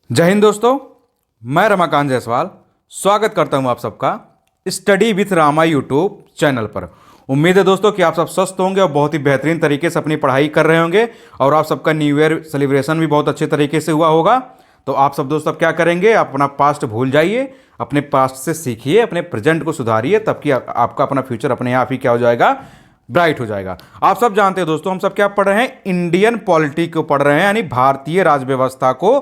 जय हिंद दोस्तों, मैं रमाकांत जायसवाल स्वागत करता हूं आप सबका study with Rama YouTube channel पर। उम्मीद है दोस्तों कि आप सब स्वस्थ होंगे और बहुत ही बेहतरीन तरीके से अपनी पढ़ाई कर रहे होंगे और आप सबका न्यू ईयर सेलिब्रेशन भी बहुत अच्छे तरीके से हुआ होगा। तो आप सब दोस्त अब क्या करेंगे, अपना पास्ट भूल जाइए, अपने पास्ट से सीखिए, अपने प्रेजेंट को सुधारिए, तब कि आपका अपना फ्यूचर अपने आप ही क्या हो जाएगा, ब्राइट हो जाएगा। आप सब जानते हैं दोस्तों, हम सब क्या पढ़ रहे हैं, इंडियन पॉलिटी को पढ़ रहे हैं, यानी भारतीय राज व्यवस्था को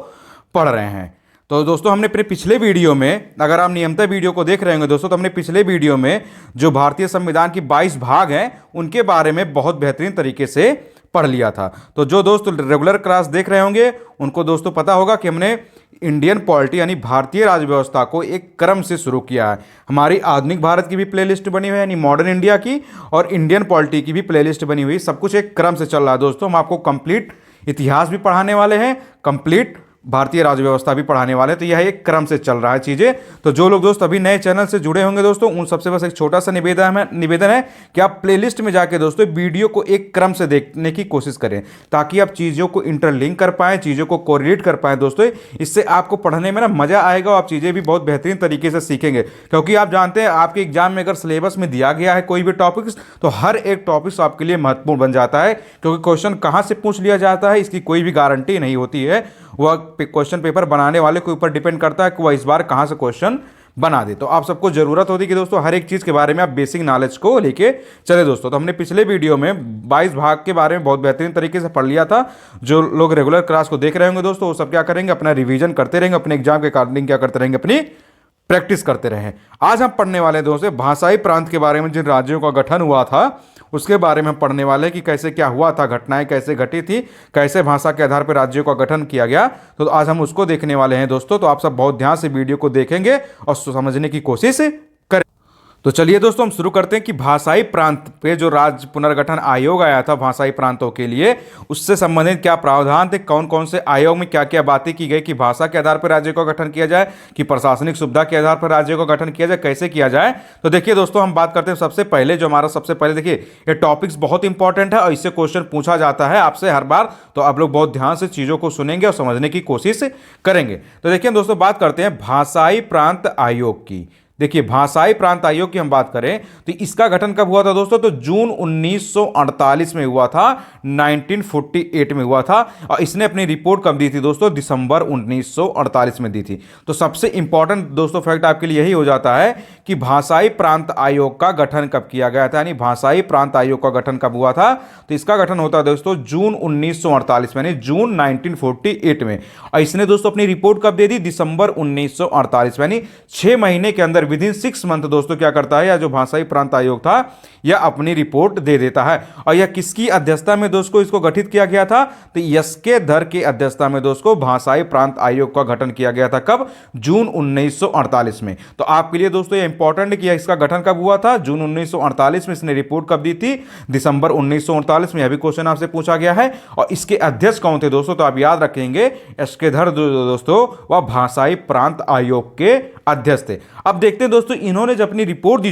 पढ़ रहे हैं। तो दोस्तों हमने अपने पिछले वीडियो में, अगर आप नियमित वीडियो को देख रहे होंगे दोस्तों, तो हमने पिछले वीडियो में जो भारतीय संविधान की 22 भाग हैं उनके बारे में बहुत बेहतरीन तरीके से पढ़ लिया था। तो जो दोस्त रेगुलर क्लास देख रहे होंगे उनको दोस्तों पता होगा कि हमने इंडियन पॉलिटी यानी भारतीय राज व्यवस्था को एक क्रम से शुरू किया है। हमारी आधुनिक भारत की भी प्लेलिस्ट बनी हुई है, यानी मॉडर्न इंडिया की, और इंडियन पॉलिटी की भी प्लेलिस्ट बनी हुई है। सब कुछ एक क्रम से चल रहा है दोस्तों। हम आपको कंप्लीट इतिहास भी पढ़ाने वाले हैं, कंप्लीट भारतीय राज व्यवस्था भी पढ़ाने वाले हैं। तो यह एक क्रम से चल रहा है चीज़ें। तो जो लोग दोस्त अभी नए चैनल से जुड़े होंगे दोस्तों, उन सबसे बस एक छोटा सा निवेदन है कि आप प्लेलिस्ट में जाके दोस्तों वीडियो को एक क्रम से देखने की कोशिश करें, ताकि आप चीज़ों को इंटरलिंक कर पाएँ, चीज़ों को कोरिलेट कर पाएँ दोस्तों। इससे आपको पढ़ने में ना मज़ा आएगा और आप चीज़ें भी बहुत बेहतरीन तरीके से सीखेंगे। क्योंकि आप जानते हैं आपके एग्जाम में अगर सिलेबस में दिया गया है कोई भी टॉपिक्स, तो हर एक टॉपिक्स आपके लिए महत्वपूर्ण बन जाता है। क्योंकि क्वेश्चन कहाँ से पूछ लिया जाता है इसकी कोई भी गारंटी नहीं होती है। वह क्वेश्चन पेपर बनाने वाले के ऊपर डिपेंड करता है कि वह इस बार कहां से क्वेश्चन बना दे। तो आप सबको जरूरत होती है कि दोस्तों हर एक चीज के बारे में आप बेसिक नॉलेज को लेके चले दोस्तों। तो हमने पिछले वीडियो में 22 भाग के बारे में बहुत बेहतरीन तरीके से पढ़ लिया था। जो लोग रेगुलर क्लास को देख रहे होंगे दोस्तों, वो सब क्या करेंगे, अपना रिवीजन करते रहेंगे, अपने एग्जाम के अकॉर्डिंग क्या करते रहेंगे, अपनी प्रैक्टिस करते रहें। आज हम पढ़ने वाले दोस्तों भाषाई प्रांत के बारे में, जिन राज्यों का गठन हुआ था उसके बारे में हम पढ़ने वाले कि कैसे क्या हुआ था, घटनाएं कैसे घटी थी, कैसे भाषा के आधार पर राज्यों का गठन किया गया। तो आज हम उसको देखने वाले हैं दोस्तों। तो आप सब बहुत ध्यान से वीडियो को देखेंगे और समझने की कोशिश करें। तो चलिए दोस्तों हम शुरू करते हैं कि भाषाई प्रांत पे जो राज्य पुनर्गठन आयोग आया था भाषाई प्रांतों के लिए, उससे संबंधित क्या प्रावधान थे, कौन कौन से आयोग में क्या क्या बातें की गई कि भाषा के आधार पर राज्य का गठन किया जाए, कि प्रशासनिक सुविधा के आधार पर राज्य का गठन किया जाए, कैसे किया जाए। तो देखिए दोस्तों हम बात करते हैं सबसे पहले, जो हमारा सबसे पहले देखिए ये टॉपिक्स बहुत इंपॉर्टेंट है और इससे क्वेश्चन पूछा जाता है आपसे हर बार। तो आप लोग बहुत ध्यान से चीज़ों को सुनेंगे और समझने की कोशिश करेंगे। तो देखिए दोस्तों बात करते हैं भाषाई प्रांत आयोग की। देखिए भाषाई प्रांत आयोग की हम बात करें तो इसका गठन कब हुआ था दोस्तों, तो जून 1948 में हुआ था, 1948 में हुआ था। और इसने अपनी रिपोर्ट कब दी थी दोस्तों, दिसंबर 1948 में दी थी। तो सबसे इंपॉर्टेंट दोस्तों फैक्ट आपके लिए यही हो जाता है कि भाषाई प्रांत आयोग का गठन कब किया गया था, यानी भाषाई प्रांत आयोग का गठन कब हुआ था। तो इसका गठन होता है दोस्तों जून 1948 में, यानी जून 1948 में। और इसने दोस्तों अपनी रिपोर्ट कब दे दी, दिसंबर 1948 में, यानी 6 महीने के अंदर विदिन 6 मंथ दोस्तों क्या करता है, या जो भाषाई प्रांत आयोग था यह अपनी रिपोर्ट दे देता है। और यह किसकी अध्यक्षता में दोस्तों इसको गठित किया गया था, तो एस.के. धर की अध्यक्षता में दोस्तों भाषाई प्रांत आयोग का गठन किया गया था। कब, जून 1948 में। तो आपके लिए दोस्तों यह इंपॉर्टेंट है कि इसका गठन कब हुआ था, जून 1948 में। इसने रिपोर्ट कब दी थी, दिसंबर 1948 में। यह भी क्वेश्चन आपसे पूछा गया है। और इसके अध्यक्ष कौन थे दोस्तों, तो आप याद रखेंगे एस.के. धर दोस्तों वह भाषाई प्रांत आयोग के अध्यक्ष थे। अब देखते हैं दोस्तों इन्होंने जब अपनी रिपोर्ट दी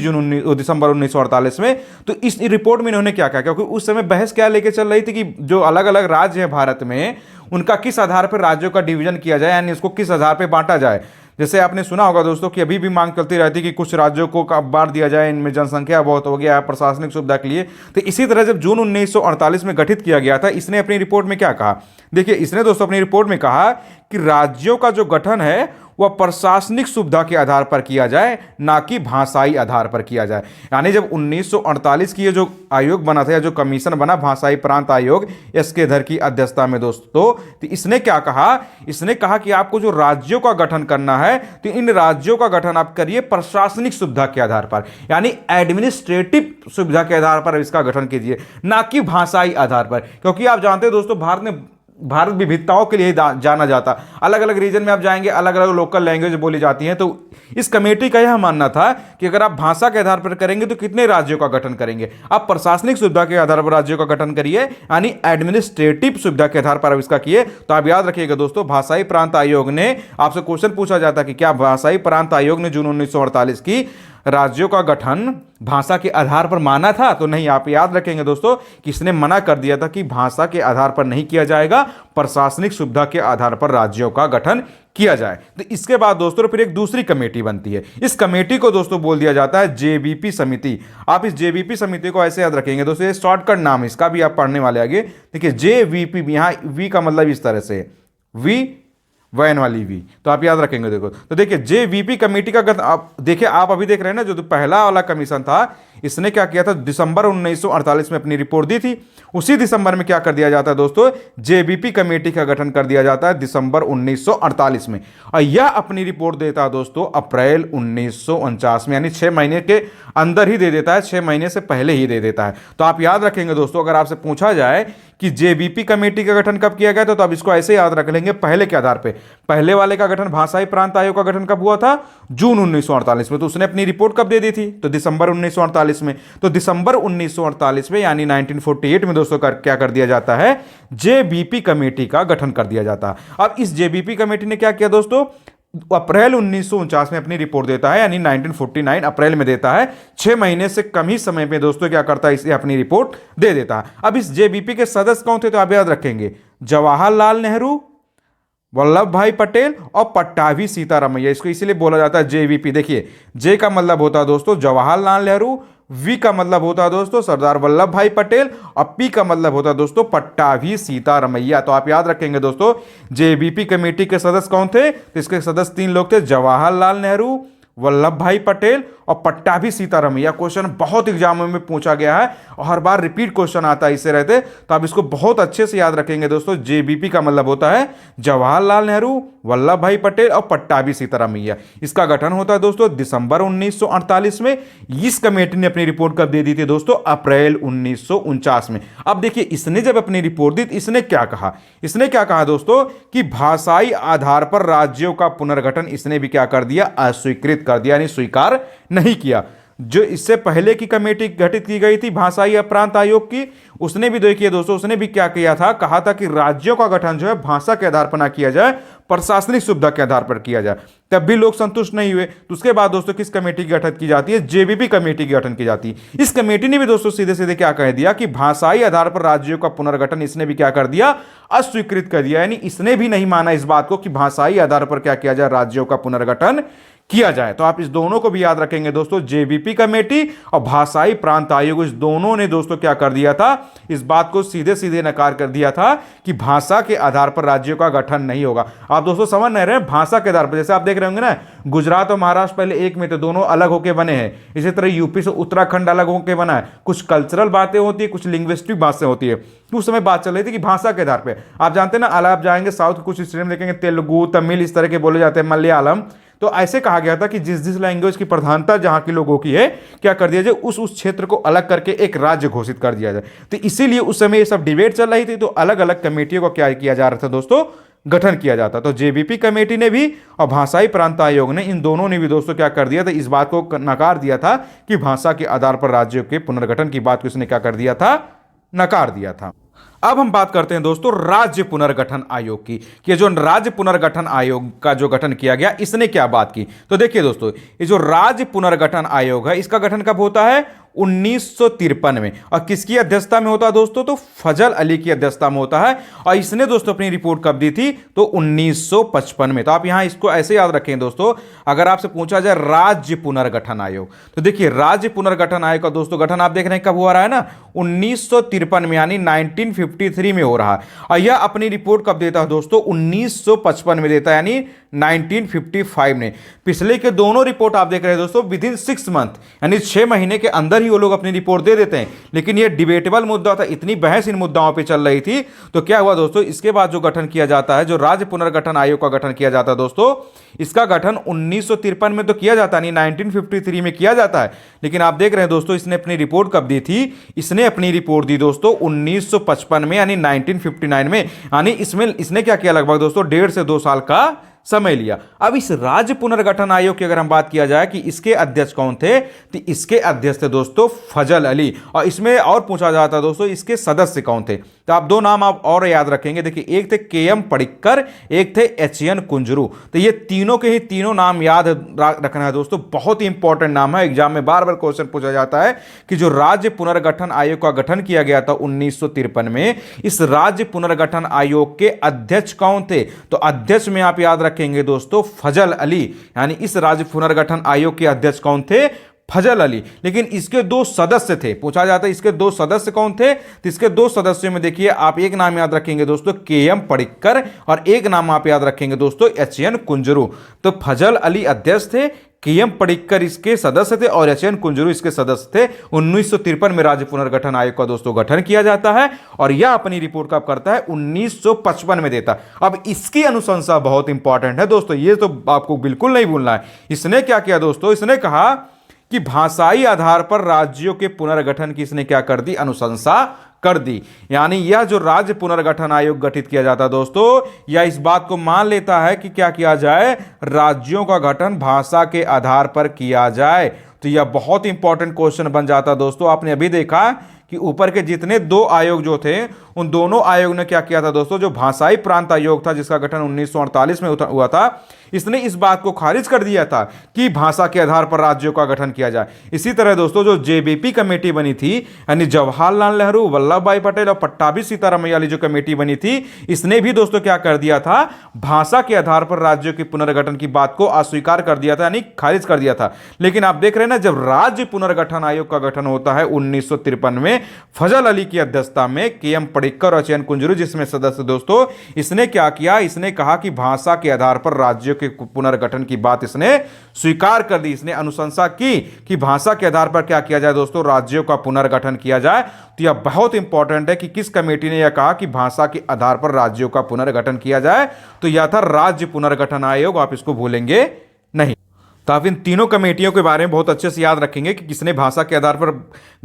दिसंबर 1948 में, तो इस रिपोर्ट में इन्होंने क्या कहा, क्योंकि उस समय बहस क्या लेके चल रही थी कि जो अलग अलग राज्य हैं भारत में उनका किस आधार पर राज्यों का डिवीजन किया जाए, यानी उसको किस आधार पर बांटा जाए। जैसे आपने सुना होगा दोस्तों कि अभी भी मांग चलती रहती कि कुछ राज्यों को बांट दिया जाए, इनमें जनसंख्या बहुत हो गया है प्रशासनिक सुविधा के लिए। तो इसी तरह जब जून 1948 में गठित किया गया था, इसने अपनी रिपोर्ट में क्या कहा, देखिए इसने दोस्तों अपनी रिपोर्ट में कहा कि राज्यों का जो गठन है वह प्रशासनिक सुविधा के आधार पर किया जाए, ना कि भाषाई आधार पर किया जाए। यानी जब 1948 की ये जो आयोग बना था, या जो कमीशन बना भाषाई प्रांत आयोग एस.के. धर की अध्यक्षता में दोस्तों, तो इसने क्या कहा, इसने कहा कि आपको जो राज्यों का गठन करना है तो इन राज्यों का गठन आप करिए प्रशासनिक सुविधा के आधार पर, यानी एडमिनिस्ट्रेटिव सुविधा के आधार पर इसका गठन कीजिए, ना कि भाषाई आधार पर। क्योंकि आप जानते हैं दोस्तों भारत विविधताओं के लिए जाना जाता, अलग अलग रीजन में आप जाएंगे अलग अलग लोकल लैंग्वेज बोली जाती हैं। तो इस कमेटी का यह मानना था कि अगर आप भाषा के आधार पर करेंगे तो कितने राज्यों का गठन करेंगे, आप प्रशासनिक सुविधा के आधार पर राज्यों का गठन करिए, यानी एडमिनिस्ट्रेटिव सुविधा के आधार पर आप इसका किए। तो आप याद रखिएगा दोस्तों भाषाई प्रांत आयोग ने, आपसे क्वेश्चन पूछा जाता कि क्या भाषाई प्रांत आयोग ने जून 1948 की राज्यों का गठन भाषा के आधार पर माना था? तो नहीं, आप याद रखेंगे दोस्तों कि इसने मना कर दिया था कि भाषा के आधार पर नहीं किया जाएगा, प्रशासनिक सुविधा के आधार पर राज्यों का गठन किया जाए। तो इसके बाद दोस्तों फिर एक दूसरी कमेटी बनती है। इस कमेटी को दोस्तों बोल दिया जाता है जेबीपी समिति। आप इस जेबीपी समिति को ऐसे याद रखेंगे दोस्तों, ये शॉर्टकट नाम है इसका, भी आप पढ़ने वाले आगे। देखिए जेवीपी, यहाँ वी का मतलब इस तरह से, वी वैन वाली वी, तो आप याद रखेंगे। देखो तो देखिए जेवीपी कमेटी का गठन, आप देखिए, आप अभी देख रहे हैं ना, जो पहला वाला कमीशन था इसने क्या किया था, दिसंबर 1948 में अपनी रिपोर्ट दी थी। उसी दिसंबर में क्या कर दिया जाता है दोस्तों, जेबीपी कमेटी का गठन कर दिया जाता है दिसंबर 1948 में, और यह अपनी रिपोर्ट देता है दोस्तों अप्रैल 1949 में, यानी 6 महीने के अंदर ही दे देता है, 6 महीने से पहले ही दे देता है। तो आप याद रखेंगे दोस्तों, अगर आपसे पूछा जाए कि जेबीपी कमेटी का गठन कब किया गया था, तो आप इसको ऐसे याद रख लेंगे पहले के आधार पे। पहले वाले का गठन, भाषाई प्रांत आयोग का गठन कब हुआ था, जून 1948 में, तो उसने अपनी रिपोर्ट कब दे दी थी, तो दिसंबर 1948 में। तो दिसंबर 1948 में यानी 1948 में दोस्तों क्या कर दिया जाता है, जेबीपी कमेटी का गठन कर दिया जाता है। अब इस जेबीपी कमेटी ने क्या किया दोस्तों, अप्रैल 1949 में अपनी रिपोर्ट देता है, यानी 1949 अप्रैल में देता है, 6 महीने से कम ही समय में दोस्तों क्या करता है, इसे अपनी रिपोर्ट दे देता है। अब इस जेबीपी के सदस्य कौन थे, तो आप याद रखेंगे जवाहरलाल नेहरू, वल्लभ भाई पटेल और पट्टाभी सीतारामैया। इसको इसीलिए बोला जाता है जेवीपी। देखिए जे का मतलब होता है दोस्तों जवाहरलाल नेहरू, वी का मतलब होता है दोस्तों सरदार वल्लभ भाई पटेल, और पी का मतलब होता है दोस्तों पट्टाभी सीतारामैया। तो आप याद रखेंगे दोस्तों जेबीपी कमेटी के सदस्य कौन थे, तो इसके सदस्य 3 लोग थे, जवाहरलाल नेहरू, वल्लभ भाई पटेल और पट्टाभी सीतारामैया। क्वेश्चन बहुत एग्जामों में पूछा गया है और हर बार रिपीट क्वेश्चन आता है इससे रहते, तो आप इसको बहुत अच्छे से याद रखेंगे दोस्तों। जेबीपी का मतलब होता है जवाहरलाल नेहरू, वल्लभ भाई पटेल और पट्टाभी सीतारामैया। इसका गठन होता है दोस्तों दिसंबर 1948 में। इस कमेटी ने अपनी रिपोर्ट कब दे दी थी दोस्तों, अप्रैल 1949 में। अब देखिए इसने जब अपनी रिपोर्ट दी, इसने क्या कहा, इसने क्या कहा दोस्तों कि भाषाई आधार पर राज्यों का पुनर्गठन इसने भी क्या कर दिया, अस्वीकृत कर दिया, यानी स्वीकार नहीं किया। जो इससे पहले की कमेटी गठित की गई थी भाषाई प्रांत आयोग की, उसने भी देखिए दोस्तों, उसने भी क्या किया था, कहा था कि राज्यों का गठन जो है भाषा के आधार पर ना किया जाए, प्रशासनिक सुविधा के आधार पर किया जाए। तब भी लोग संतुष्ट नहीं हुए, तो उसके बाद दोस्तों किस कमेटी की गठन की जाती है, जेबीपी कमेटी की गठन की जाती है। इस कमेटी ने भी दोस्तों सीधे सीधे क्या कह दिया कि भाषाई आधार पर राज्यों का पुनर्गठन इसने भी क्या कर दिया, अस्वीकृत कर दिया, यानी इसने भी नहीं माना इस बात को कि भाषाई आधार पर क्या किया जाए, राज्यों का पुनर्गठन किया जाए। तो आप इस दोनों को भी याद रखेंगे दोस्तों, जेबीपी कमेटी और भाषाई प्रांत आयोग, इस दोनों ने दोस्तों क्या कर दिया था, इस बात को सीधे सीधे नकार कर दिया था कि भाषा के आधार पर राज्यों का गठन नहीं होगा। आप दोस्तों समझ नहीं रहे हैं, भाषा के आधार पर, जैसे आप देख रहे होंगे ना, गुजरात और महाराष्ट्र पहले एक में थे, दोनों अलग होकर बने हैं। इसी तरह यूपी से उत्तराखंड अलग होकर बना है। कुछ कल्चरल बातें होती है, कुछ लिंग्विस्टिक बातें होती है। उस समय बात चल रही थी कि भाषा के आधार पर, आप जानते हैं ना, आप जाएंगे साउथ कुछ स्टेट में देखेंगे तेलुगु, तमिल इस तरह के बोले जाते हैं, मलयालम। तो ऐसे कहा गया था कि जिस जिस लैंग्वेज की प्रधानता जहां के लोगों की है, क्या कर दिया जाए, उस क्षेत्र को अलग करके एक राज्य घोषित कर दिया जाए। तो इसीलिए उस समय ये सब डिबेट चल रही थी, तो अलग अलग कमेटियों को क्या किया जा रहा था दोस्तों, गठन किया जाता। तो जेबीपी कमेटी ने भी और भाषाई प्रांत आयोग ने, इन दोनों ने भी दोस्तों क्या कर दिया था, इस बात को नकार दिया था कि भाषा के आधार पर राज्यों के पुनर्गठन की बात को इसने क्या कर दिया था, नकार दिया था। अब हम बात करते हैं दोस्तों राज्य पुनर्गठन आयोग की, कि जो राज्य पुनर्गठन आयोग का जो गठन किया गया, इसने क्या बात की। तो देखिए दोस्तों, ये जो राज्य पुनर्गठन आयोग है, इसका गठन कब होता है, 1953 में। और किसकी अध्यक्षता में होता है दोस्तों, तो फजल अली की अध्यक्षता में होता है। और इसने दोस्तों अपनी रिपोर्ट कब दी थी, तो 1955 में। तो आप यहां इसको ऐसे याद रखें दोस्तों, अगर आपसे पूछा जाए राज्य पुनर्गठन आयोग, तो देखिए राज्य पुनर्गठन आयोग का दोस्तों गठन आप देख रहे हैं कब हुआ रहा है ना, 1953 में, यानी 1953 में हो रहा है। और यह अपनी रिपोर्ट कब देता है दोस्तों, 1955 में देता है, यानी 1955 में। पिछले के दोनों रिपोर्ट आप देख रहे हैं दोस्तों विद इन 6 मंथ, यानी 6 महीने के अंदर ही वो लोग अपनी रिपोर्ट दे देते हैं। लेकिन ये डिबेटेबल मुद्दा था, इतनी बहस इन मुद्दाओं पे चल रही थी, तो क्या हुआ दोस्तों, इसके बाद जो गठन किया जाता है, जो राज्य पुनर्गठन आयोग का गठन किया जाता है दोस्तों, इसका गठन 1953 में तो किया जाता है, 1953 में किया जाता है। लेकिन आप देख रहे हैं दोस्तों, इसने अपनी रिपोर्ट कब दी थी, इसने अपनी रिपोर्ट दी दोस्तों 1955 में, यानी 1959 में। यानी इसमें इसने क्या किया, लगभग दोस्तों 1.5 से 2 साल का समय लिया। अब इस राज्य पुनर्गठन आयोग की अगर हम बात किया जाए कि इसके अध्यक्ष कौन थे, तो इसके अध्यक्ष थे दोस्तों फजल अली। और इसमें और पूछा जाता है दोस्तों इसके सदस्य कौन थे, तो आप दो नाम आप और याद रखेंगे। देखिए एक थे के.एम. पडिक्कर, एक थे एच.एन. कुंजरू। तो ये तीनों के ही तीनों नाम याद रखना है दोस्तों, बहुत ही इंपॉर्टेंट नाम है। एग्जाम में बार बार क्वेश्चन पूछा जाता है कि जो राज्य पुनर्गठन आयोग का गठन किया गया था 1953 में, इस राज्य पुनर्गठन आयोग के अध्यक्ष कौन थे, तो अध्यक्ष में आप याद रखेंगे दोस्तों फजल अली। यानी इस राज्य पुनर्गठन आयोग के अध्यक्ष कौन थे, फजल अली। लेकिन इसके दो सदस्य थे, पूछा जाता है इसके दो सदस्य कौन थे, तो इसके दो सदस्यों में देखिए आप एक नाम याद रखेंगे दोस्तों के.एम. पडिक्कर और एक नाम आप याद रखेंगे दोस्तों एच.एन. कुंजरू। तो फजल अली अध्यक्ष थे, के.एम. पडिक्कर इसके सदस्य थे और एच.एन. कुंजरू इसके सदस्य थे। 1953 में राज्य पुनर्गठन आयोग का दोस्तों गठन किया जाता है और यह अपनी रिपोर्ट कब करता है, 1955 में देता। अब इसकी अनुशंसा बहुत इंपॉर्टेंट है दोस्तों, ये तो आपको बिल्कुल नहीं भूलना है। इसने क्या किया दोस्तों, इसने कहा कि भाषाई आधार पर राज्यों के पुनर्गठन की इसने क्या कर दी, अनुशंसा कर दी। यानी यह जो राज्य पुनर्गठन आयोग गठित किया जाता है दोस्तों, यह इस बात को मान लेता है कि क्या किया जाए, राज्यों का गठन भाषा के आधार पर किया जाए। तो यह बहुत इंपॉर्टेंट क्वेश्चन बन जाता है दोस्तों। आपने अभी देखा कि ऊपर के जितने दो आयोग जो थे, उन दोनों आयोग ने क्या किया था दोस्तों, जो भाषाई प्रांत आयोग था जिसका गठन 1948 में हुआ था, इसने इस बात को खारिज कर दिया था कि भाषा के आधार पर राज्यों का गठन किया जाए। इसी तरह दोस्तों जो जेबीपी कमेटी बनी थी, यानी जवाहरलाल नेहरू, वल्लभ भाई पटेल और पट्टाभी सीतारामैया वाली जो कमेटी बनी थी, इसने भी दोस्तों क्या कर दिया था, भाषा के आधार पर राज्यों के पुनर्गठन की बात को अस्वीकार कर दिया था, यानी खारिज कर दिया था। लेकिन आप देख रहे हैं ना, जब राज्य पुनर्गठन आयोग का गठन होता है 1953 में फजल अली की अध्यक्षता में, के.एम. पडिक्कर और एच.एन. कुंजरू जिसमें सदस्य दोस्तों, इसने क्या किया, इसने कहा कि भाषा के आधार पर राज्यों के पुनर्गठन की बात इसने स्वीकार कर दी। इसने अनुशंसा की कि भाषा के आधार पर क्या किया जाए दोस्तों, राज्यों का पुनर्गठन किया जाए। तो यह बहुत इंपॉर्टेंट है कि किस कमेटी ने यह कहा कि भाषा के आधार पर राज्यों का पुनर्गठन किया जाए, तो यह था राज्य पुनर्गठन आयोग। आप इसको भूलेंगे नहीं। तो आप इन तीनों कमेटियों के बारे में बहुत अच्छे से याद रखेंगे कि किसने भाषा के आधार पर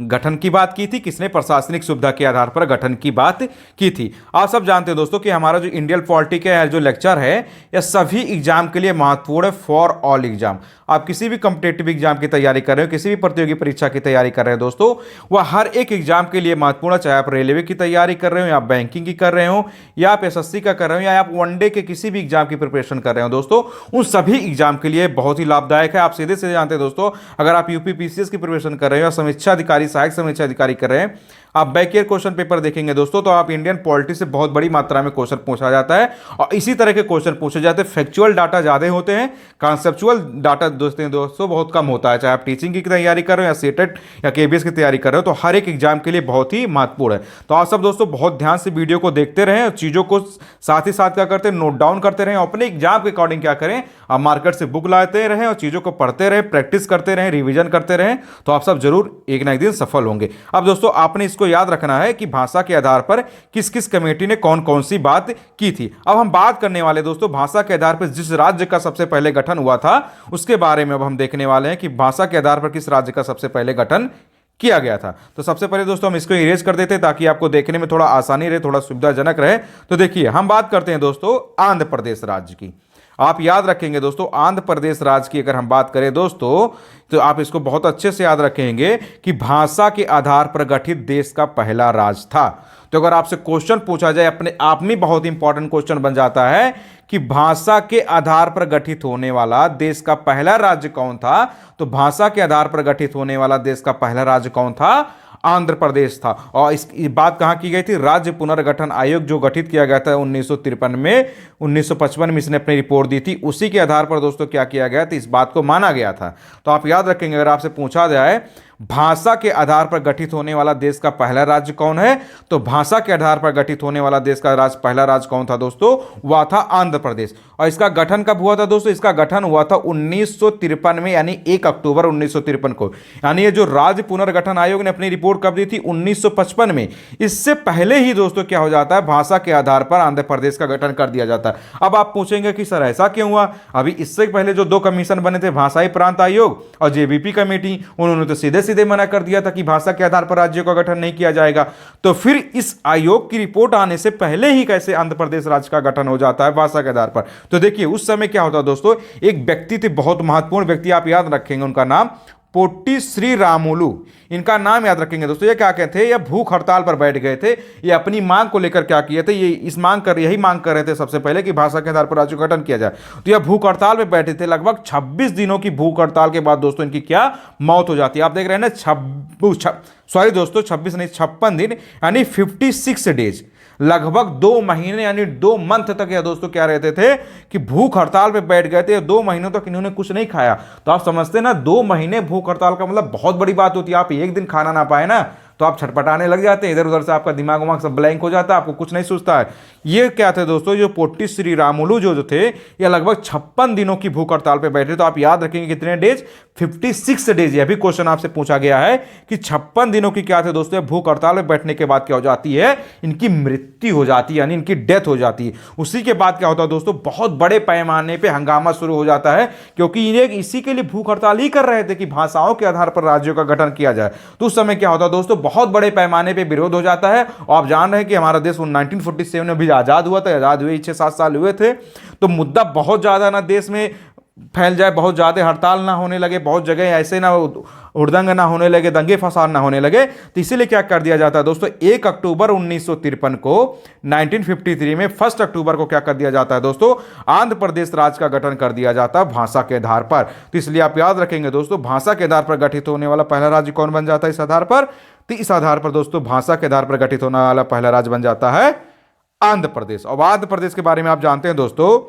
गठन की बात की थी, किसने प्रशासनिक सुविधा के आधार पर गठन की बात की थी। आप सब जानते हैं दोस्तों कि हमारा जो इंडियन पॉलिटी का जो लेक्चर है, यह सभी एग्जाम के लिए महत्वपूर्ण है, फॉर ऑल एग्जाम। आप किसी भी कॉम्पिटेटिव एग्जाम की तैयारी कर रहे हो, किसी भी प्रतियोगी परीक्षा की तैयारी कर रहे हैं दोस्तों, वह हर एक एग्जाम के लिए महत्वपूर्ण है। चाहे आप रेलवे की तैयारी कर रहे हो, या आप बैंकिंग की कर रहे हो, या आप एसएससी का कर रहे हो, या आप वनडे के किसी भी एग्जाम की प्रिपरेशन कर रहे हो दोस्तों, उन सभी एग्जाम के लिए बहुत ही लाभदायक है। आप सीधे से जानते हैं दोस्तों, अगर आप यूपी पीसीएस की प्रिपरेशन कर रहे हो या समीक्षा अधिकारी, सहायक समीक्षा अधिकारी कर रहे हैं, आप बैक ईयर क्वेश्चन पेपर देखेंगे दोस्तों, तो आप इंडियन पॉलिटी से बहुत बड़ी मात्रा में क्वेश्चन पूछा जाता है और इसी तरह के क्वेश्चन पूछे जाते हैं। फैक्चुअल डाटा ज्यादा होते हैं, कॉन्सेप्चुअल डाटा दोस्तों बहुत कम होता है। चाहे आप टीचिंग की तैयारी कर रहे हो या सीटेट या केबीएस की तैयारी कर रहे हो, तो हर एक एग्जाम के लिए बहुत ही महत्वपूर्ण है। तो आप सब दोस्तों बहुत ध्यान से वीडियो को देखते रहें और चीजों को साथ ही साथ क्या करते हैं, नोट डाउन करते रहें। अपने एग्जाम के अकॉर्डिंग क्या करें, आप मार्केट से बुक लाते रहें और चीजों को पढ़ते रहें, प्रैक्टिस करते रहें, रिविजन करते रहें, तो आप सब जरूर एक ना एक दिन सफल होंगे। अब दोस्तों आपने इसको याद रखना है कि भाषा के आधार पर किस किस कमेटी ने कौन कौन सी बात की थी। अब हम बात करने वाले दोस्तों भाषा के आधार पर जिस राज्य का सबसे पहले गठन हुआ था उसके बारे में अब हम देखने वाले हैं कि भाषा के आधार पर किस राज्य का सबसे पहले गठन किया गया था। तो सबसे पहले दोस्तों हम इसको इरेज कर देते हैं ताकि आपको देखने में थोड़ा आसानी रहे, थोड़ा सुविधाजनक रहे। तो देखिए हम बात करते हैं दोस्तों आंध्र प्रदेश राज्य की। आप याद रखेंगे दोस्तों, आंध्र प्रदेश राज्य की अगर हम बात करें दोस्तों, तो आप इसको बहुत अच्छे से याद रखेंगे कि भाषा के आधार पर गठित देश का पहला राज्य था। तो अगर आपसे क्वेश्चन पूछा जाए, अपने आप में बहुत इंपॉर्टेंट क्वेश्चन बन जाता है कि भाषा के आधार पर गठित होने वाला देश का पहला राज्य कौन था, तो भाषा के आधार पर गठित होने वाला देश का पहला राज्य कौन था, आंध्र प्रदेश था। और इसकी बात कहां की गई थी, राज्य पुनर्गठन आयोग जो गठित किया गया था 1953 में, 1955 में इसने अपनी रिपोर्ट दी थी, उसी के आधार पर दोस्तों क्या किया गया था, इस बात को माना गया था। तो आप याद रखेंगे, अगर आपसे पूछा जाए भाषा के आधार पर गठित होने वाला देश का पहला राज्य कौन है, तो भाषा के आधार पर गठित होने वाला देश का पहला राज्य कौन था दोस्तों, वह था आंध्र प्रदेश। और इसका गठन कब हुआ था दोस्तों, इसका गठन हुआ था 1953 में, यानी 1 अक्टूबर 1953 को। यानी ये जो राज्य पुनर्गठन आयोग ने अपनी रिपोर्ट कब दी थी, 1955 में। इससे पहले ही दोस्तों क्या हो जाता है, भाषा के आधार पर आंध्र प्रदेश का गठन कर दिया जाता है। अब आप पूछेंगे कि सर ऐसा क्यों हुआ, अभी इससे पहले जो 2 कमीशन बने थे, भाषाई प्रांत आयोग और जेबीपी कमेटी, उन्होंने तो सीधे सीधे मना कर दिया था कि भाषा के आधार पर राज्यों का गठन नहीं किया जाएगा। तो फिर इस आयोग की रिपोर्ट आने से पहले ही कैसे आंध्र प्रदेश राज्य का गठन हो जाता है भाषा के आधार पर? तो देखिए उस समय क्या होता है दोस्तों, एक व्यक्ति थे, बहुत महत्वपूर्ण व्यक्ति, आप याद रखेंगे उनका नाम पोट्टी श्री रामुलु, इनका नाम याद रखेंगे दोस्तों। ये क्या कहते हैं, ये भूख हड़ताल पर बैठ गए थे। ये अपनी मांग को लेकर क्या किए थे, ये यही मांग कर रहे थे सबसे पहले कि भाषा के आधार पर राज्य का गठन किया जाए। तो यह भूख हड़ताल पे बैठे थे। लगभग 26 दिनों की भूख हड़ताल के बाद दोस्तों इनकी क्या मौत हो जाती है। आप देख रहे हैं ना, सॉरी दोस्तों 26 नहीं 56 दिन यानी 56 डेज, लगभग 2 महीने यानी 2 मंथ तक यह दोस्तों क्या रहते थे कि भूख हड़ताल पे बैठ गए थे। 2 महीनों तक इन्होंने कुछ नहीं खाया। तो आप समझते हैं ना, 2 महीने भूख हड़ताल का मतलब बहुत बड़ी बात होती है। आप एक दिन खाना ना पाए ना तो आप छटपटाने लग जाते हैं, इधर उधर से आपका दिमाग सब ब्लैंक हो जाता है, आपको कुछ नहीं सूझता है। ये क्या थे दोस्तों, जो पोट्टी श्री रामुलु जो थे, ये लगभग 56 दिनों की भूख हड़ताल पे बैठे। तो आप याद रखेंगे कितने डेज, 56 डेज। यह भी क्वेश्चन आपसे पूछा गया है कि 56 दिनों की क्या थे दोस्तों भूख हड़ताल में बैठने के बाद क्या हो जाती है, इनकी मृत्यु हो जाती है, यानी इनकी डेथ हो जाती है। उसी के बाद क्या होता है दोस्तों, बहुत बड़े पैमाने पर हंगामा शुरू हो जाता है, क्योंकि ये इसी के लिए भूख हड़ताल ही कर रहे थे कि भाषाओं के आधार पर राज्यों का गठन किया जाए। तो उस समय क्या होता है दोस्तों, बहुत बड़े पैमाने पे विरोध हो जाता है। और आप जान रहे हैं कि हमारा देश 1947 में भी आजाद हुआ था, आजाद हुए 6-7 साल हुए थे। तो मुद्दा बहुत ज्यादा ना देश में फैल जाए, बहुत ज्यादा हड़ताल ना होने लगे, बहुत जगह ऐसे ना हुड़दंग ना होने लगे, दंगे फसाद ना होने लगे। तो इसीलिए क्या कर दिया जाता है दोस्तों, 1 अक्टूबर 1953 को 1953 में 1 अक्टूबर को क्या कर दिया जाता है दोस्तों, आंध्र प्रदेश राज्य का गठन कर दिया जाता है भाषा के आधार पर। तो इसलिए आप याद रखेंगे दोस्तों, भाषा के आधार पर गठित होने वाला पहला राज्य कौन बन जाता है इस आधार पर? तो इस आधार पर दोस्तों भाषा के आधार पर गठित होने वाला पहला राज्य बन जाता है आंध्र प्रदेश। और आंध्र प्रदेश के बारे में आप जानते हैं दोस्तों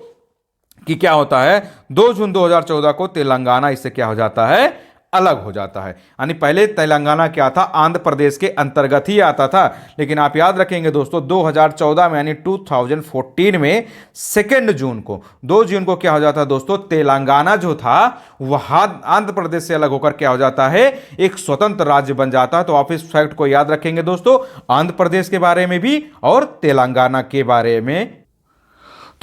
कि क्या होता है, 2 जून 2014 को तेलंगाना इससे क्या हो जाता है, अलग हो जाता है। यानी पहले तेलंगाना क्या था, आंध्र प्रदेश के अंतर्गत ही आता था। लेकिन आप याद रखेंगे दोस्तों 2014 में यानी 2014 में 2 जून को 2 जून को क्या हो जाता है दोस्तों, तेलंगाना जो था वह आंध्र प्रदेश से अलग होकर क्या हो जाता है, एक स्वतंत्र राज्य बन जाता है। तो आप इस फैक्ट को याद रखेंगे दोस्तों, आंध्र प्रदेश के बारे में भी और तेलंगाना के बारे में।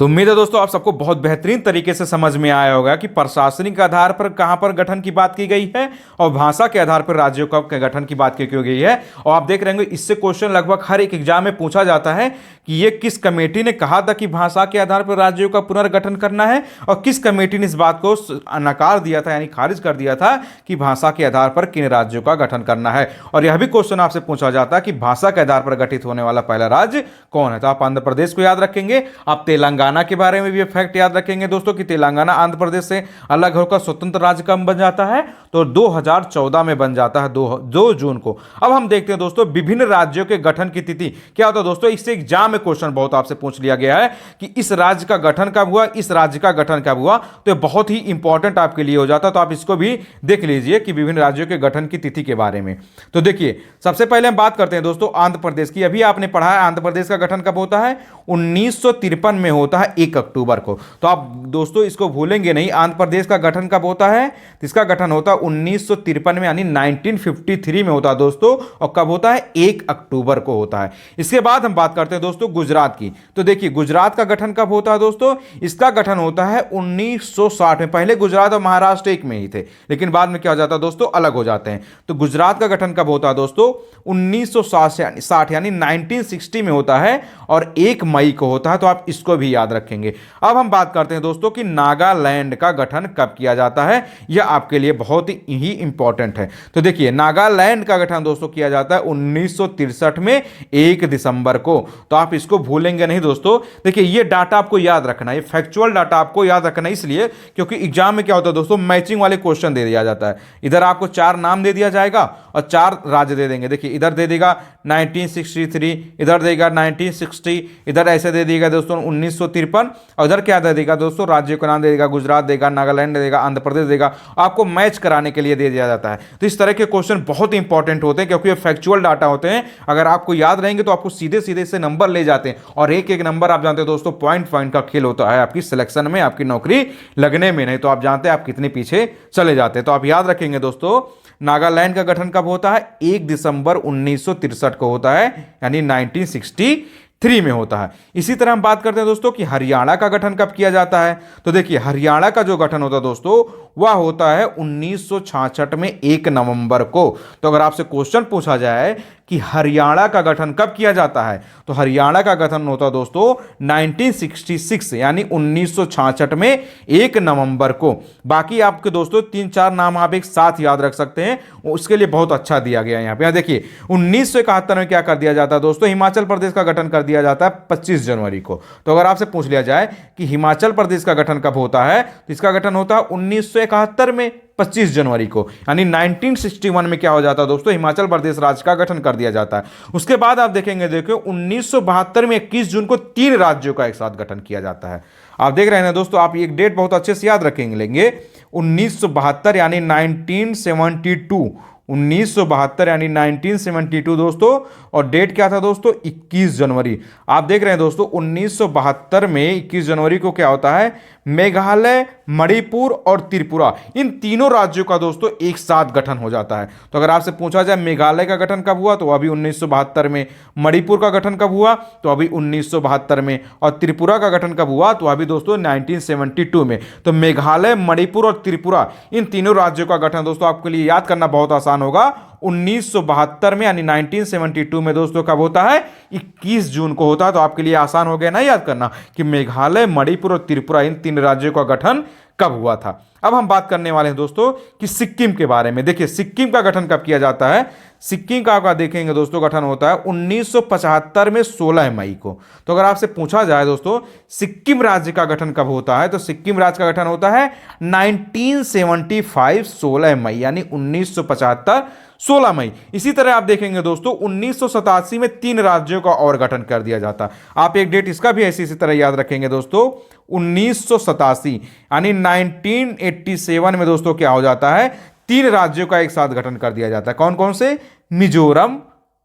तो उम्मीद है दोस्तों आप सबको बहुत बेहतरीन तरीके से समझ में आया होगा कि प्रशासनिक आधार पर कहां पर गठन की बात की गई है और भाषा के आधार पर राज्यों का गठन की बात की गई है। और आप देख रहे होंगे इससे क्वेश्चन लगभग हर एक एग्जाम में पूछा जाता है कि ये किस कमेटी ने कहा था कि भाषा के आधार पर राज्यों का पुनर्गठन करना है और किस कमेटी ने इस बात को नकार दिया था, यानी खारिज कर दिया था कि भाषा के आधार पर किन राज्यों का गठन करना है। और यह भी क्वेश्चन आपसे पूछा जाता है कि भाषा के आधार पर गठित होने वाला पहला राज्य कौन है। तो आप आंध्र प्रदेश को याद रखेंगे, आप तेलंगाना के बारे में भी फैक्ट याद रखेंगे दोस्तों कि तेलंगाना आंध्र प्रदेश से अलग होकर स्वतंत्र राज्य कब बन जाता है, तो 2014 में बन जाता है 2 जून को। अब हम देखते हैं दोस्तों विभिन्न राज्यों के गठन की तिथि क्या होता है दोस्तों। इससे एग्जाम में क्वेश्चन बहुत आपसे पूछ लिया गया है कि इस राज्य का गठन कब हुआ, इस राज्य का गठन कब हुआ। तो बहुत ही इंपॉर्टेंट आपके लिए हो जाता है। तो आप इसको भी देख लीजिए कि विभिन्न राज्यों के गठन की तिथि के बारे में। तो देखिए सबसे पहले हम बात करते हैं दोस्तों आंध्र प्रदेश की। अभी आपने पढ़ा है आंध्र प्रदेश का गठन कब होता है, 1953 में होता है 1 अक्टूबर को। तो आप दोस्तों इसको भूलेंगे नहीं, आंध्र प्रदेश का गठन कब होता है, इसका गठन होता है 1953 में यानी 1953 में होता है दोस्तों। और कब होता है, 1 अक्टूबर को होता है। इसके बाद हम बात करते हैं दोस्तों गुजरात की। तो देखिए गुजरात का गठन कब होता है दोस्तों, इसका गठन होता है 1960 में। पहले गुजरात और महाराष्ट्र एक में ही थे, लेकिन बाद में क्या हो जाता है दोस्तों, अलग हो जाते हैं। तो गुजरात का गठन कब होता है दोस्तों, 1960 यानी 1960 में होता है और 1 मई को होता है। तो आप इसको भी याद रखेंगे। अब हम बात करते हैं दोस्तों कि नागालैंड का गठन कब किया जाता है, यह आपके लिए बहुत ही इंपॉर्टेंट है। तो देखिए नागालैंड का गठन दोस्तों किया जाता है 1963 में 1 दिसंबर को। तो आप इसको भूलेंगे नहीं दोस्तों। देखिए ये डाटा आपको याद रखना है, ये फैक्चुअल डाटा आपको याद रखना है, इसलिए क्योंकि एग्जाम में क्या होता है दोस्तों, मैचिंग वाले क्वेश्चन दे दिया जाता है। इधर आपको 4 नाम दे दिया जाएगा और 4 राज्य दे देंगे। देखिए इधर दे देगा 1963, इधर देगा 1960, इधर ऐसे दे देगा दोस्तों 1953 और इधर क्या दे देगा दोस्तों, राज्य का नाम दे देगा, गुजरात देगा, नागालैंड देगा, आंध्र प्रदेश देगा। आपको मैच कराने के लिए दे दिया जाता है। तो इस तरह के क्वेश्चन बहुत इंपॉर्टेंट होते हैं क्योंकि ये फैक्चुअल डाटा होते हैं। अगर आपको याद रहेंगे तो आपको सीधे सीधे से नंबर ले जाते हैं और एक एक नंबर आप जानते हैं दोस्तों पॉइंट का खेल होता है आपकी सिलेक्शन में, आपकी नौकरी लगने में। नहीं तो आप जानते हैं आप कितने पीछे चले जाते हैं। तो आप याद रखेंगे दोस्तों नागालैंड का गठन कब होता है, 1 दिसंबर 1963 को होता है यानी 1963 में होता है। इसी तरह हम बात करते हैं दोस्तों कि हरियाणा का गठन कब किया जाता है। तो देखिए हरियाणा का जो गठन होता है दोस्तों वह होता है 1966 में 1 नवंबर को। तो अगर आपसे क्वेश्चन पूछा जाए कि हरियाणा का गठन कब किया जाता है, तो हरियाणा का गठन होता है दोस्तों 1966 यानी 1966 में 1 नवंबर को। बाकी आपके दोस्तों 3-4 नाम आप एक साथ याद रख सकते हैं, उसके लिए बहुत अच्छा दिया गया है यहाँ पे। यहाँ देखिए 1971 में क्या कर दिया जाता है दोस्तों, हिमाचल प्रदेश का गठन कर दिया जाता है 25 जनवरी को। तो अगर आपसे पूछ लिया जाए कि हिमाचल प्रदेश का गठन कब होता है, तो इसका गठन होता है 1971 में 25 जनवरी को, यानी 1961 में क्या हो जाता है दोस्तों, हिमाचल प्रदेश राज्य का गठन कर दिया जाता है। उसके बाद आप देखेंगे, देखो 1972 में 21 जून को 3 राज्यों का एक साथ गठन किया जाता है। आप देख रहे हैं दोस्तों, आप एक डेट बहुत अच्छे से याद रखेंगे लेंगे, 1972 यानी 1972, 1972 यानी 1972 दोस्तों, और डेट क्या था दोस्तों, 21 जनवरी। आप देख रहे हैं दोस्तों 1972 में 21 जनवरी को क्या होता है, मेघालय, मणिपुर और त्रिपुरा, इन तीनों राज्यों का दोस्तों एक साथ गठन हो जाता है। तो अगर आपसे पूछा जाए मेघालय का गठन कब हुआ, तो अभी 1972 में, मणिपुर का गठन कब हुआ, तो अभी 1972 में, और त्रिपुरा का गठन कब हुआ, तो अभी दोस्तों 1972 में। तो मेघालय, मणिपुर और त्रिपुरा, इन तीनों राज्यों का गठन दोस्तों आपके लिए याद करना बहुत आसान होगा, 1972 में यानी 1972 में दोस्तों कब होता है, 21 जून को होता है। तो आपके लिए आसान हो गया ना याद करना कि मेघालय, मणिपुर और त्रिपुरा, इन 3 राज्यों का गठन कब हुआ था। अब हम बात करने वाले हैं दोस्तों कि सिक्किम के बारे में। देखिए सिक्किम का गठन कब किया जाता है, सिक्किम का देखेंगे दोस्तों गठन होता है 1975 में 16 मई को। तो अगर आपसे पूछा जाए दोस्तों सिक्किम राज्य का गठन कब होता है, तो सिक्किम राज्य का गठन होता है 1975 16 मई, यानी 1975 16 मई। इसी तरह आप देखेंगे दोस्तों 1987 में 3 राज्यों का और गठन कर दिया जाता। आप एक डेट इसका भी इसी तरह याद रखेंगे दोस्तों, 1987 यानी 1987 में दोस्तों क्या हो जाता है, 3 राज्यों का एक साथ गठन कर दिया जाता है। कौन कौन से, मिजोरम,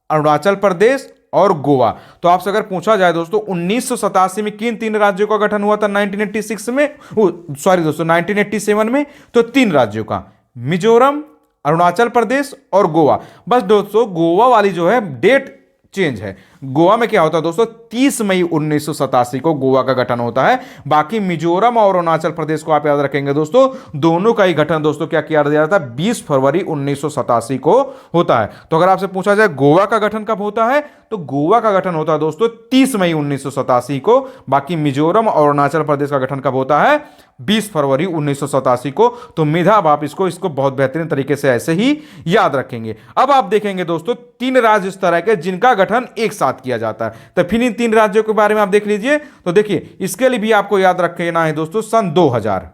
अरुणाचल प्रदेश और गोवा। तो आपसे अगर पूछा जाए दोस्तों 1987 में किन 3 राज्यों का गठन हुआ था 1986 में, सॉरी दोस्तों 1987 में, तो 3 राज्यों का, मिजोरम, अरुणाचल प्रदेश और गोवा। बस दोस्तों गोवा वाली जो है डेट चेंज है। गोवा में क्या होता है दोस्तों, 30 मई 1987 को गोवा का गठन होता है। बाकी मिजोरम और अरुणाचल प्रदेश को आप याद रखेंगे दोस्तों, दोनों का ही गठन दोस्तों क्या किया जाता है, 20 फरवरी 1987 को होता है। तो अगर आपसे पूछा जाए गोवा का गठन कब होता है, तो गोवा का गठन होता है दोस्तों 30 मई 1987 को। बाकी मिजोरम और अरुणाचल प्रदेश का गठन कब होता है, 20 फरवरी 1987 को। तो उम्मीद है अब आप इसको बहुत बेहतरीन तरीके से ऐसे ही याद रखेंगे। अब आप देखेंगे दोस्तों 3 राज्य इस तरह के जिनका गठन एक साथ किया जाता है। तो फिर इन 3 राज्यों के बारे में आप देख लीजिए। तो देखिए इसके लिए भी आपको याद रखना है दोस्तों सन 2000,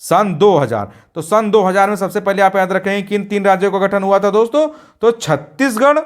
सन 2000। तो सन 2000 में सबसे पहले आप याद रखेंगे किन 3 राज्यों का गठन हुआ था दोस्तों, तो छत्तीसगढ़,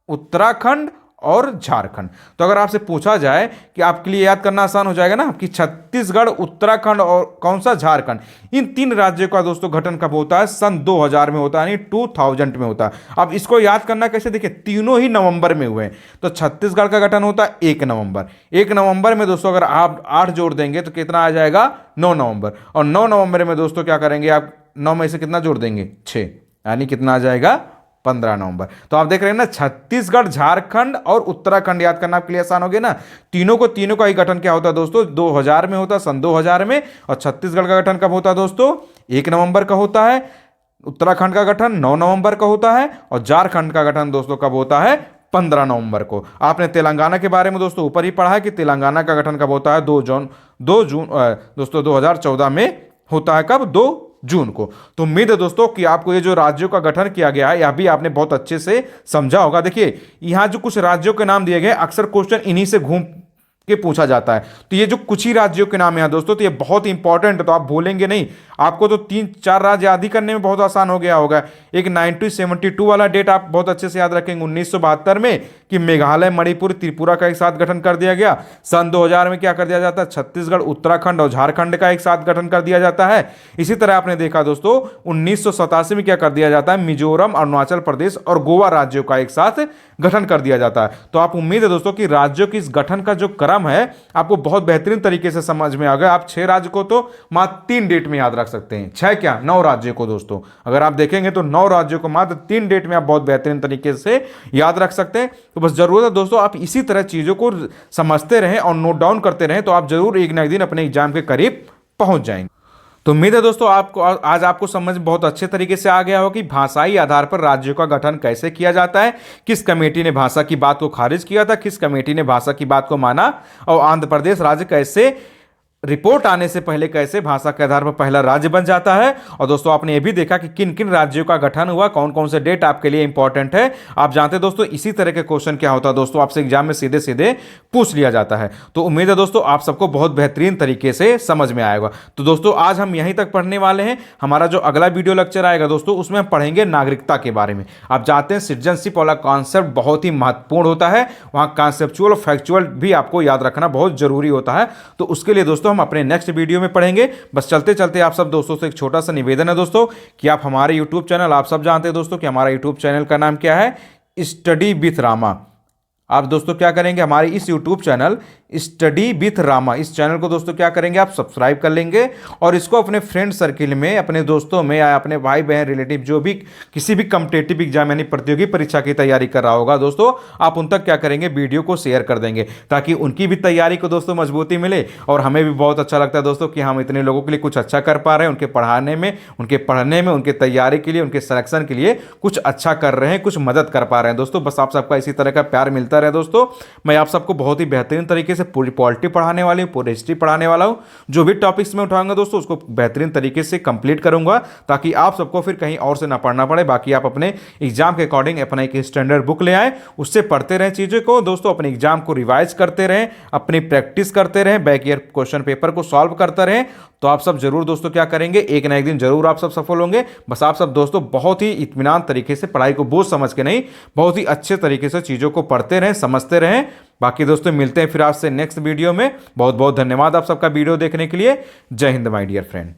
उत्तराखंड और झारखंड। तो अगर आपसे पूछा जाए कि आपके लिए याद करना आसान हो जाएगा ना कि छत्तीसगढ़, उत्तराखंड और कौन सा, झारखंड, इन 3 राज्यों का दोस्तों गठन कब होता है, सन 2000 में होता है, यानी 2000 में होता है। अब इसको याद करना कैसे, देखिए तीनों ही नवंबर में हुए। तो छत्तीसगढ़ का गठन होता है 1 नवंबर, 1 नवंबर में दोस्तों अगर आप 8 जोड़ देंगे तो कितना आ जाएगा, 9 नवंबर। और 9 नवंबर में दोस्तों क्या करेंगे आप, 9 में से कितना जोड़ देंगे, 6, यानी कितना आ जाएगा, 15 नवंबर। तो आप देख रहे हैं ना, छत्तीसगढ़, झारखंड और उत्तराखंड याद करना आपके लिए आसान हो गया ना। तीनों का ही गठन क्या होता है दोस्तों, 2000 में होता है, सन 2000 में। और छत्तीसगढ़ का गठन कब होता है दोस्तों, 1 नवंबर का होता है। उत्तराखंड का गठन 9 नवंबर का होता है। और झारखंड का गठन दोस्तों कब होता है, 15 नवंबर को। आपने तेलंगाना के बारे में दोस्तों ऊपर ही पढ़ा है कि तेलंगाना का गठन कब होता है, 2 जून दोस्तों 2014 में होता है। कब, 2 जून को। तो उम्मीद है दोस्तों कि आपको ये जो राज्यों का गठन किया गया है यह भी आपने बहुत अच्छे से समझा होगा। देखिए यहां जो कुछ राज्यों के नाम दिए गए, अक्सर क्वेश्चन इन्हीं से घूम के पूछा जाता है। तो ये जो कुछ ही राज्यों के नाम है दोस्तों, तो ये बहुत इंपॉर्टेंट है, तो आप भूलेंगे नहीं। आपको तो 3-4 राज्य याद ही करने में बहुत आसान हो गया होगा। एक 1972 वाला डेट आप बहुत अच्छे से याद रखेंगे, 1972 में कि मेघालय, मणिपुर, त्रिपुरा का एक साथ गठन कर दिया गया। सन 2000 में क्या कर दिया जाता है, छत्तीसगढ़, उत्तराखंड और झारखंड का एक साथ गठन कर दिया जाता है। इसी तरह आपने देखा दोस्तों 1987 में क्या कर दिया जाता है, मिजोरम, अरुणाचल प्रदेश और गोवा राज्यों का एक साथ गठन कर दिया जाता है। तो आप उम्मीद है दोस्तों कि राज्यों की इस गठन का जो क्रम है आपको बहुत बेहतरीन तरीके से समझ में आ गया। आप 6 राज्य को तो मात्र 3 डेट में याद रख सकते हैं, 6 क्या 9 राज्यों को दोस्तों अगर आप देखेंगे तो 9 राज्यों को मात्र 3 डेट में आप बहुत बेहतरीन तरीके से याद रख सकते हैं। तो बस जरूरत है दोस्तों आप इसी तरह चीजों को समझते रहें और नोट डाउन करते रहें, तो आप जरूर एक ना एक दिन अपने एग्जाम के करीब पहुंच जाएंगे। तो उम्मीद है दोस्तों आपको आज आपको समझ बहुत अच्छे तरीके से आ गया हो कि भाषाई आधार पर राज्यों का गठन कैसे किया जाता है, किस कमेटी ने भाषा की बात को खारिज किया था, किस कमेटी ने भाषा की बात को माना, और आंध्र प्रदेश राज्य कैसे रिपोर्ट आने से पहले कैसे भाषा के आधार पर पहला राज्य बन जाता है। और दोस्तों आपने ये भी देखा कि किन किन राज्यों का गठन हुआ, कौन कौन से डेट आपके लिए इंपॉर्टेंट है। आप जानते हैं दोस्तों इसी तरह के क्वेश्चन क्या होता है दोस्तों, आपसे एग्जाम में सीधे सीधे पूछ लिया जाता है। तो उम्मीद है दोस्तों आप सबको बहुत बेहतरीन तरीके से समझ में आएगा। तो दोस्तों आज हम यहीं तक पढ़ने वाले हैं। हमारा जो अगला वीडियो लेक्चर आएगा दोस्तों उसमें हम पढ़ेंगे नागरिकता के बारे में। आप जानते हैं सिटीजनशिप वाला कॉन्सेप्ट बहुत ही महत्वपूर्ण होता है, वहां कॉन्सेप्चुअल और फैक्चुअल भी आपको याद रखना बहुत जरूरी होता है। तो उसके लिए दोस्तों हम अपने नेक्स्ट वीडियो में पढ़ेंगे। बस चलते चलते आप सब दोस्तों से एक छोटा सा निवेदन है दोस्तों कि आप हमारे यूट्यूब चैनल, आप सब जानते हैं दोस्तों कि हमारा यूट्यूब चैनल का नाम क्या है, स्टडी विथ रामा। आप दोस्तों क्या करेंगे, हमारे इस YouTube channel study with Rama, इस चैनल को दोस्तों क्या करेंगे, आप सब्सक्राइब कर लेंगे और इसको अपने फ्रेंड सर्किल में, अपने दोस्तों में या अपने भाई बहन रिलेटिव जो भी किसी भी कॉम्पिटिटिव एग्जाम यानी प्रतियोगी परीक्षा की तैयारी कर रहा होगा दोस्तों, आप उन तक क्या करेंगे, वीडियो को शेयर कर देंगे ताकि उनकी भी तैयारी को दोस्तों मजबूती मिले और हमें भी बहुत अच्छा लगता है दोस्तों कि हम इतने लोगों के लिए कुछ अच्छा कर पा रहे हैं, उनके पढ़ाने में, उनके पढ़ने में, उनके तैयारी के लिए, उनके सिलेक्शन के लिए कुछ अच्छा कर रहे हैं, कुछ मदद कर पा रहे हैं दोस्तों। बस आप सबका इसी तरह का प्यार मिलता रहे दोस्तों। मैं आप सबको बहुत ही बेहतरीन तरीके से पूरी पॉलिटी पढ़ाने वाली हूँ, पूरी हिस्ट्री पढ़ाने वाला हूँ। जो भी टॉपिक्स में उठाऊंगा दोस्तों उसको बेहतरीन तरीके से कंप्लीट करूंगा ताकि आप सबको फिर कहीं और से ना पढ़ना पड़े। बाकी आप अपने एग्जाम के अकॉर्डिंग अपना एक स्टैंडर्ड बुक ले आए, उससे पढ़ते रहें चीज़ों को दोस्तों, अपने एग्जाम को रिवाइज करते रहें, अपनी प्रैक्टिस करते रहें, बैक ईयर क्वेश्चन पेपर को सॉल्व करते रहें। तो आप सब जरूर दोस्तों क्या करेंगे, एक ना एक दिन जरूर आप सब सफल होंगे। बस आप सब दोस्तों बहुत ही इत्मीनान तरीके से पढ़ाई को बोझ समझ के नहीं, बहुत ही अच्छे तरीके से चीज़ों को पढ़ते रहें, समझते रहें। बाकी दोस्तों मिलते हैं फिर आपसे नेक्स्ट वीडियो में। बहुत बहुत धन्यवाद आप सबका वीडियो देखने के लिए। जय हिंद माय डियर फ्रेंड।